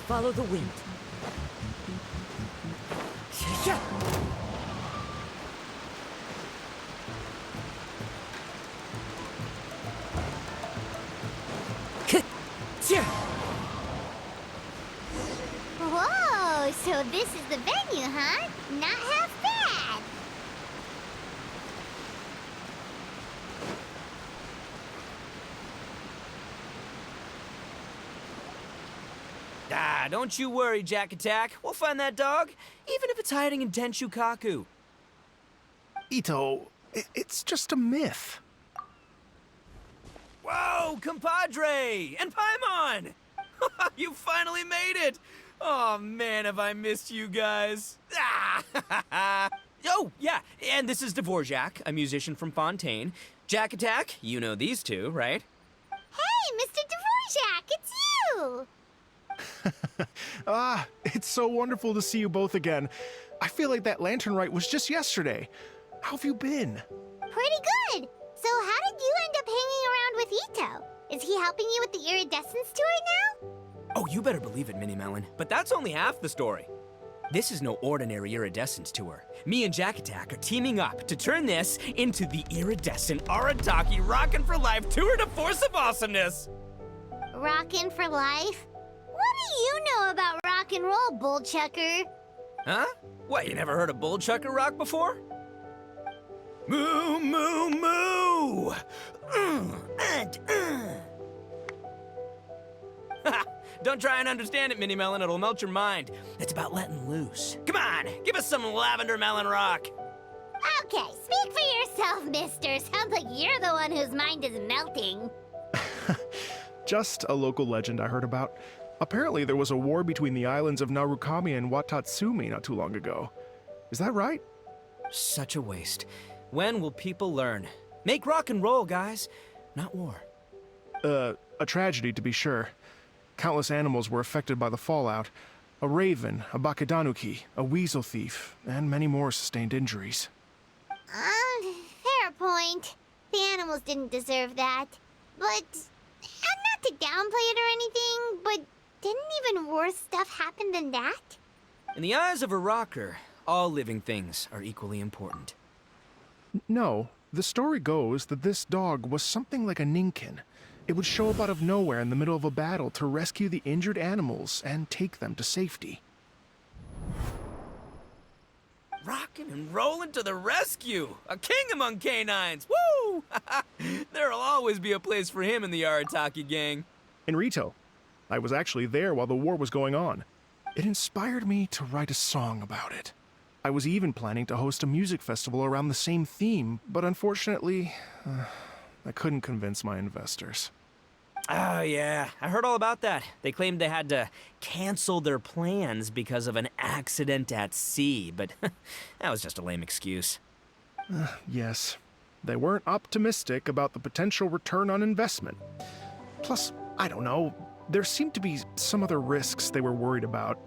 Follow the wind. Whoa, so this is the venue, huh? Not half bad. Ah, don't you worry, Jack Attack. We'll find that dog, even if it's hiding in Tenshukaku. Ito, it's just a myth. Whoa, compadre! And Paimon! You finally made it! Oh man, have I missed you guys. Ah! Oh, yeah, and this is Dvorak, a musician from Fontaine. Jack Attack, you know these two, right? Hey, Mr. Dvorak, it's you! It's so wonderful to see you both again. I feel like that lantern rite was just yesterday. How have you been? Pretty good. So how did you end up hanging around with Ito? Is he helping you with the Iridescent tour now? Oh, you better believe it, Minnie Melon. But that's only half the story. This is no ordinary Iridescent tour. Me and Jack Attack are teaming up to turn this into the Iridescent Arataki Rockin' for Life Tour de Force of Awesomeness! Rockin' for life? What do you know about rock and roll, bullchucker? Huh? What, you never heard a bullchucker rock before? Moo, moo, moo! Don't try and understand it, Minnie Melon. It'll melt your mind. It's about letting loose. Come on, give us some lavender melon rock. Okay, speak for yourself, mister. Sounds like you're the one whose mind is melting. Just a local legend I heard about. Apparently there was a war between the islands of Narukami and Watatsumi not too long ago. Is that right? Such a waste. When will people learn? Make rock and roll, guys, not war. A tragedy to be sure. Countless animals were affected by the fallout. A raven, a bakedanuki, a weasel thief, and many more sustained injuries. Fair point. The animals didn't deserve that. But, not to downplay it or anything, but didn't even worse stuff happen than that? In the eyes of a rocker, all living things are equally important. No, the story goes that this dog was something like a ninkin. It would show up out of nowhere in the middle of a battle to rescue the injured animals and take them to safety. Rockin' and rollin' to the rescue! A king among canines! Woo! There'll always be a place for him in the Arataki gang. In Rito, I was actually there while the war was going on. It inspired me to write a song about it. I was even planning to host a music festival around the same theme, but unfortunately, I couldn't convince my investors. Oh, yeah. I heard all about that. They claimed they had to cancel their plans because of an accident at sea, but that was just a lame excuse. Yes. They weren't optimistic about the potential return on investment. Plus, I don't know, there seemed to be some other risks they were worried about.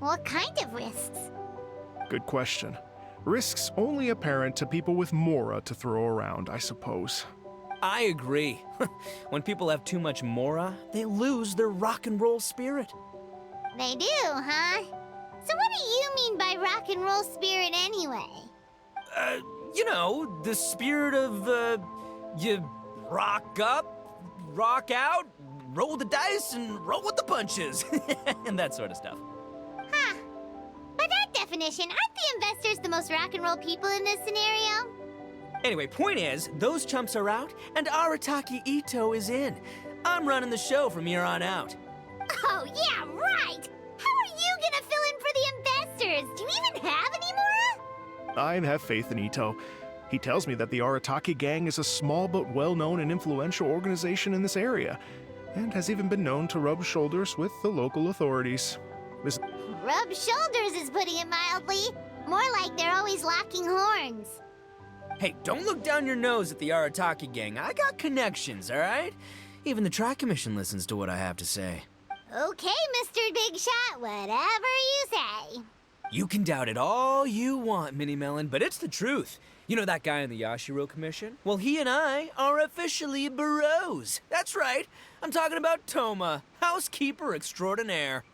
What kind of risks? Good question. Risks only apparent to people with mora to throw around, I suppose. I agree. When people have too much mora, they lose their rock and roll spirit. They do, huh? So what do you mean by rock and roll spirit anyway? You know, the spirit of, you rock up, rock out, roll the dice, and roll with the punches. And that sort of stuff. Huh. By that definition, aren't the investors the most rock and roll people in this scenario? Anyway, point is, those chumps are out, and Arataki Ito is in. I'm running the show from here on out. Oh, yeah, right! How are you gonna fill in for the investors? Do you even have any more? I have faith in Ito. He tells me that the Arataki gang is a small but well-known and influential organization in this area, and has even been known to rub shoulders with the local authorities. Rub shoulders is putting it mildly. More like they're always locking horns. Hey, don't look down your nose at the Arataki gang. I got connections, all right? Even the Tri-Commission listens to what I have to say. Okay, Mr. Big Shot, whatever you say. You can doubt it all you want, Mini Melon, but it's the truth. You know that guy in the Yashiro Commission? Well, he and I are officially bros. That's right. I'm talking about Toma, housekeeper extraordinaire.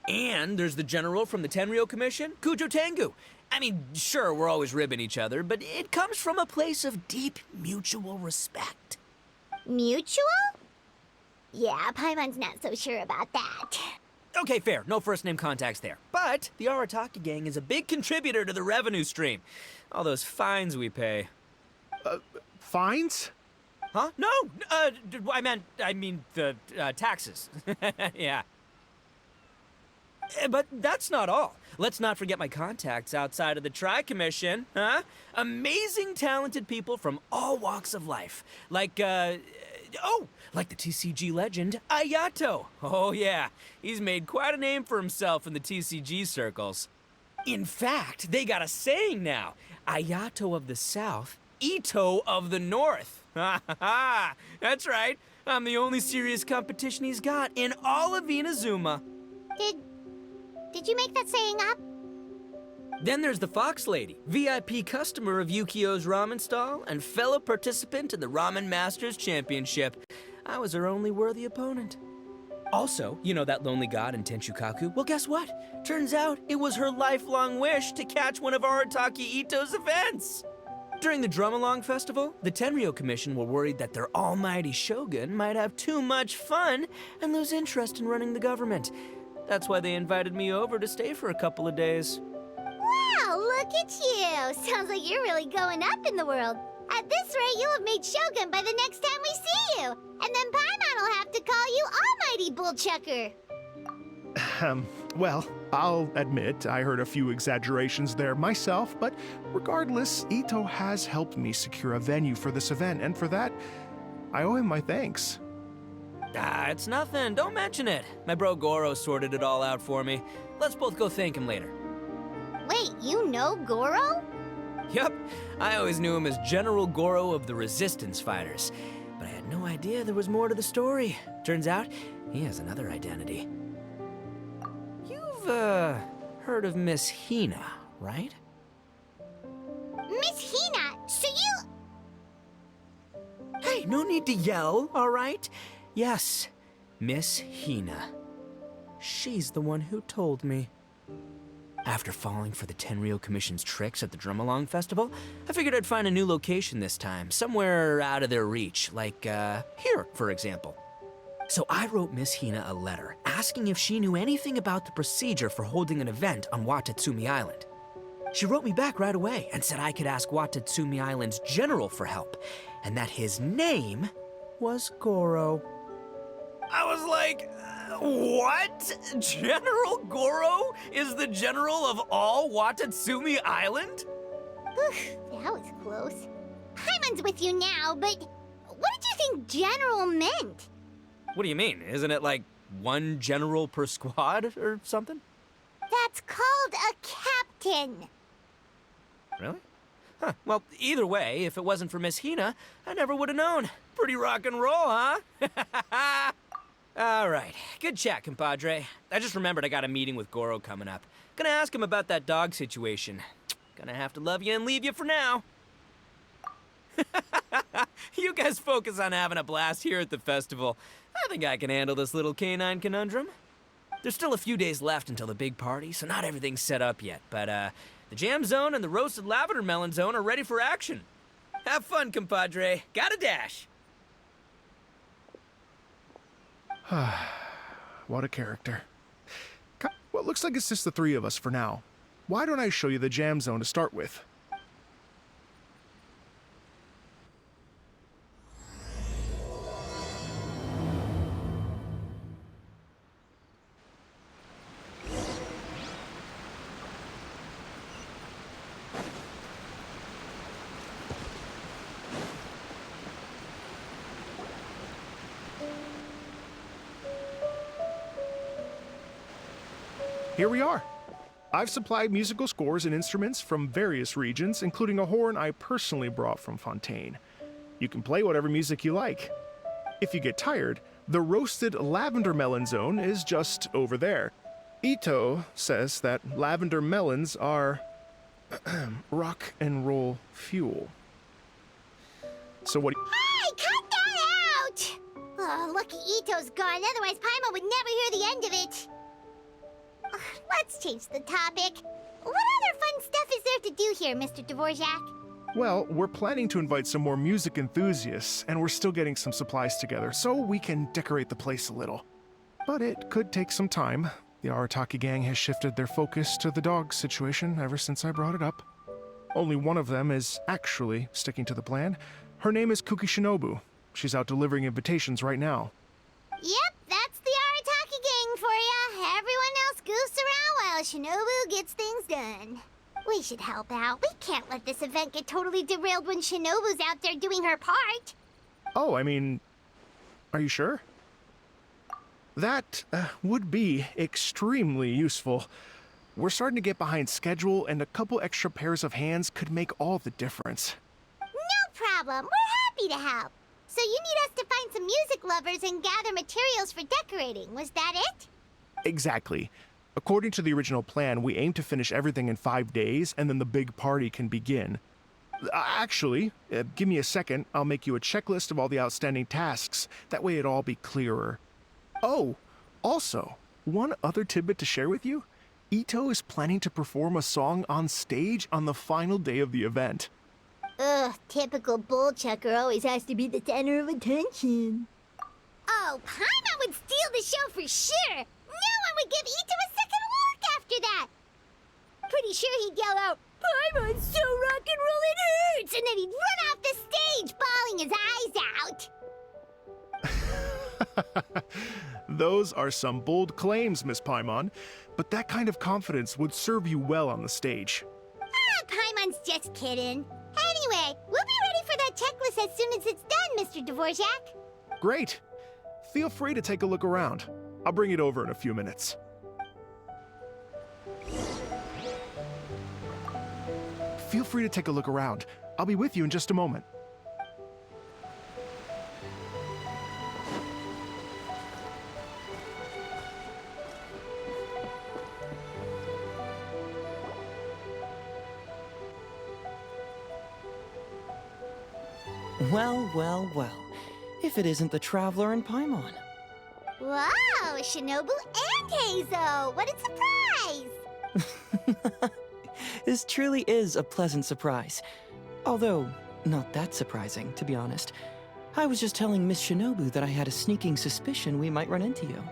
And there's the general from the Tenryo Commission, Kujo Tengu. I mean, sure, we're always ribbing each other, but it comes from a place of deep mutual respect. Mutual? Yeah, Paimon's not so sure about that. Okay, fair. No first-name contacts there. But the Arataki gang is a big contributor to the revenue stream. All those fines we pay. Fines? Huh? No! I mean the taxes. Yeah. But that's not all. Let's not forget my contacts outside of the Tri-Commission, huh? Amazing, talented people from all walks of life. Like the TCG legend, Ayato. Oh yeah, he's made quite a name for himself in the TCG circles. In fact, they got a saying now. Ayato of the South, Ito of the North. Ha ha ha! That's right. I'm the only serious competition he's got in all of Inazuma. Did you make that saying up? Then there's the Fox Lady, VIP customer of Yukio's ramen stall and fellow participant in the Ramen Masters Championship. I was her only worthy opponent. Also, you know that lonely god in Tenchukaku? Well, guess what? Turns out it was her lifelong wish to catch one of Arataki Ito's events. During the Drum-Along Festival, the Tenryo Commission were worried that their almighty shogun might have too much fun and lose interest in running the government. That's why they invited me over to stay for a couple of days. Wow, look at you! Sounds like you're really going up in the world. At this rate, you'll have made Shogun by the next time we see you. And then Paimon will have to call you Almighty Bullchucker. Well, I'll admit I heard a few exaggerations there myself, but regardless, Ito has helped me secure a venue for this event, and for that, I owe him my thanks. It's nothing. Don't mention it. My bro Goro sorted it all out for me. Let's both go thank him later. Wait, you know Goro? Yup. I always knew him as General Goro of the Resistance Fighters. But I had no idea there was more to the story. Turns out, he has another identity. You've, heard of Miss Hina, right? Miss Hina, so you... Hey, no need to yell, all right? Yes, Miss Hina. She's the one who told me. After falling for the Tenryo Commission's tricks at the Drum-Along Festival, I figured I'd find a new location this time, somewhere out of their reach, like, here, for example. So I wrote Miss Hina a letter, asking if she knew anything about the procedure for holding an event on Watatsumi Island. She wrote me back right away and said I could ask Watatsumi Island's general for help, and that his name was Goro. I was like, what? General Goro is the general of all Watatsumi Island? Oof, that was close. Paimon's with you now, but what did you think general meant? What do you mean? Isn't it like one general per squad or something? That's called a captain. Really? Huh. Well, either way, if it wasn't for Miss Hina, I never would have known. Pretty rock and roll, huh? All right. Good chat, compadre. I just remembered I got a meeting with Goro coming up. Gonna ask him about that dog situation. Gonna have to love you and leave you for now. You guys focus on having a blast here at the festival. I think I can handle this little canine conundrum. There's still a few days left until the big party, so not everything's set up yet. But, the jam zone and the roasted lavender melon zone are ready for action. Have fun, compadre. Gotta dash. What a character. Well, it looks like it's just the three of us for now. Why don't I show you the jam zone to start with? here we are. I've supplied musical scores and instruments from various regions, including a horn I personally brought from Fontaine. You can play whatever music you like. If you get tired, the roasted lavender melon zone is just over there. Ito says that lavender melons are rock and roll fuel. So what? Hey, cut that out! Oh, lucky Ito's gone, otherwise Paimon would never hear the end of it. Ugh, let's change the topic. What other fun stuff is there to do here, Mr. Dvorak? Well, we're planning to invite some more music enthusiasts, and we're still getting some supplies together, so we can decorate the place a little. But it could take some time. The Arataki gang has shifted their focus to the dog situation ever since I brought it up. Only one of them is actually sticking to the plan. Her name is Kuki Shinobu. She's out delivering invitations right now. Yep, that's the Arataki gang for ya. Everyone else goofs around while Shinobu gets things done. We should help out. We can't let this event get totally derailed when Shinobu's out there doing her part. Oh, I mean, are you sure? That would be extremely useful. We're starting to get behind schedule, and a couple extra pairs of hands could make all the difference. No problem. We're happy to help. So you need us to find some music lovers and gather materials for decorating. Was that it? Exactly. According to the original plan, we aim to finish everything in 5 days, and then the big party can begin. Actually, give me a second. I'll make you a checklist of all the outstanding tasks. That way it'll all be clearer. Oh, also, one other tidbit to share with you. Ito is planning to perform a song on stage on the final day of the event. Ugh, typical bullchucker always has to be the center of attention. Oh, Paimon would steal the show for sure. No one would give Ito a second look after that. Pretty sure he'd yell out, "Paimon's so rock and roll it hurts!" And then he'd run off the stage, bawling his eyes out. Those are some bold claims, Miss Paimon, but that kind of confidence would serve you well on the stage. Ah, Paimon's just kidding. Anyway, we'll be ready for that checklist as soon as it's done, Mr. Dvorak. Great. Feel free to take a look around. I'll bring it over in a few minutes. Feel free to take a look around. I'll be with you in just a moment. Well, well, well. If it isn't the Traveler and Paimon. Wow, Shinobu and Heizo! What a surprise! This truly is a pleasant surprise. Although, not that surprising, to be honest. I was just telling Miss Shinobu that I had a sneaking suspicion we might run into you.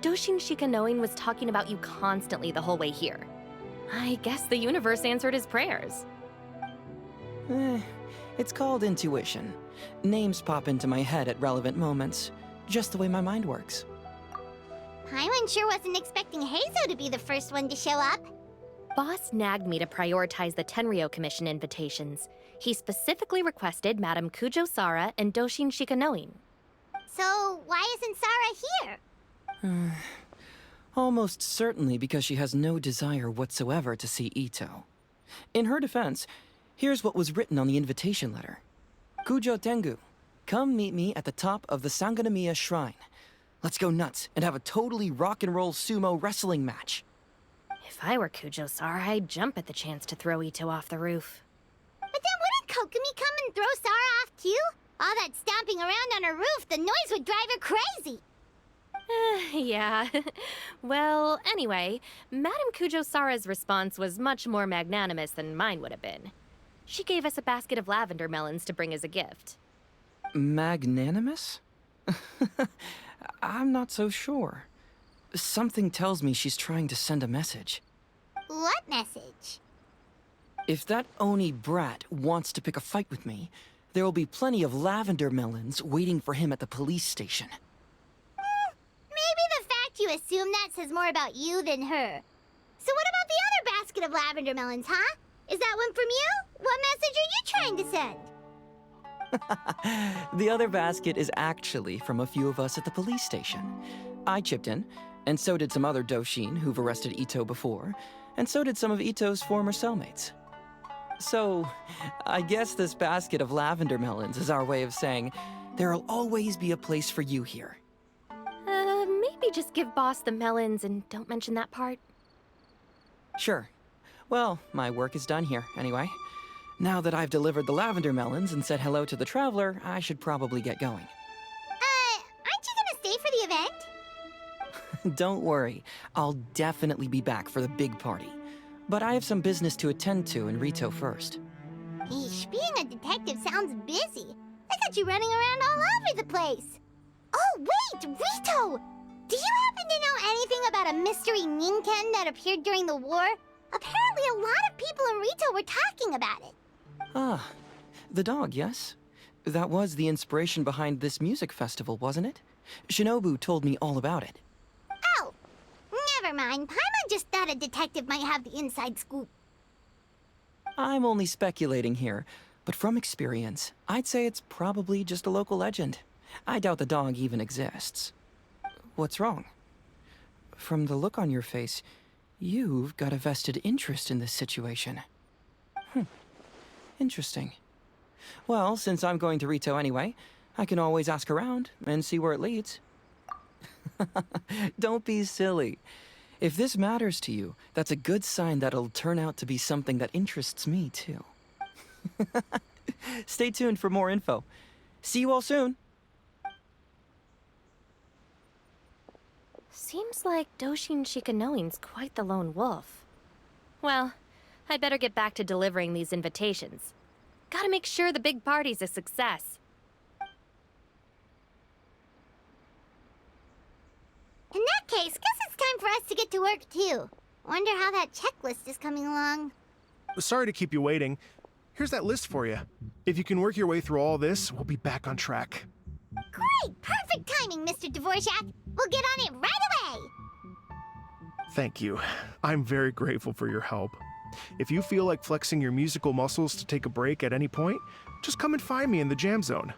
Doshin Shikanoin was talking about you constantly the whole way here. I guess the universe answered his prayers. It's called intuition. Names pop into my head at relevant moments, just the way my mind works. Paimon sure wasn't expecting Heizo to be the first one to show up. Boss nagged me to prioritize the Tenryo Commission invitations. He specifically requested Madame Kujo Sara and Doshin Shikanoin. So, why isn't Sara here? Almost certainly because she has no desire whatsoever to see Ito. In her defense, here's what was written on the invitation letter. Kujo Tengu, come meet me at the top of the Sanganamiya Shrine. Let's go nuts and have a totally rock and roll sumo wrestling match. If I were Kujo Sara, I'd jump at the chance to throw Ito off the roof. But then wouldn't Kokomi come and throw Sara off too? All that stomping around on her roof, the noise would drive her crazy. Yeah. Well, anyway, Madame Kujo Sara's response was much more magnanimous than mine would have been. She gave us a basket of lavender melons to bring as a gift. Magnanimous? I'm not so sure. Something tells me she's trying to send a message. What message? If that Oni brat wants to pick a fight with me, there will be plenty of lavender melons waiting for him at the police station. Maybe the fact you assume that says more about you than her. So what about the other basket of lavender melons, huh? Is that one from you? What message are you trying to send? The other basket is actually from a few of us at the police station. I chipped in, And so did some other Doshin who've arrested Ito before, and so did some of Ito's former cellmates. So, I guess this basket of lavender melons is our way of saying, there'll always be a place for you here. Maybe just give Boss the melons and don't mention that part. Sure. Well, my work is done here, anyway. Now that I've delivered the lavender melons and said hello to the traveler, I should probably get going. Aren't you gonna stay for the event? Don't worry, I'll definitely be back for the big party. But I have some business to attend to in Rito first. Eesh, being a detective sounds busy. I got you running around all over the place. Oh, wait, Rito! Do you happen to know anything about a mystery Ninken that appeared during the war? Apparently a lot of people in Rito were talking about it. Ah, the dog, yes? That was the inspiration behind this music festival, wasn't it? Shinobu told me all about it. Oh, never mind. Paimon just thought a detective might have the inside scoop. I'm only speculating here, but from experience, I'd say it's probably just a local legend. I doubt the dog even exists. What's wrong? From the look on your face, you've got a vested interest in this situation. Interesting. Well, since I'm going to Rito anyway, I can always ask around and see where it leads. Don't be silly. If this matters to you, that's a good sign that it'll turn out to be something that interests me, too. Stay tuned for more info. See you all soon. Seems like Doshin Shikanoin's quite the lone wolf. Well, I'd better get back to delivering these invitations. Gotta make sure the big party's a success. In that case, guess it's time for us to get to work too. Wonder how that checklist is coming along. Sorry to keep you waiting. Here's that list for you. If you can work your way through all this, we'll be back on track. Great! Perfect timing, Mr. Dvorak. We'll get on it right away! Thank you. I'm very grateful for your help. If you feel like flexing your musical muscles to take a break at any point, just come and find me in the jam zone.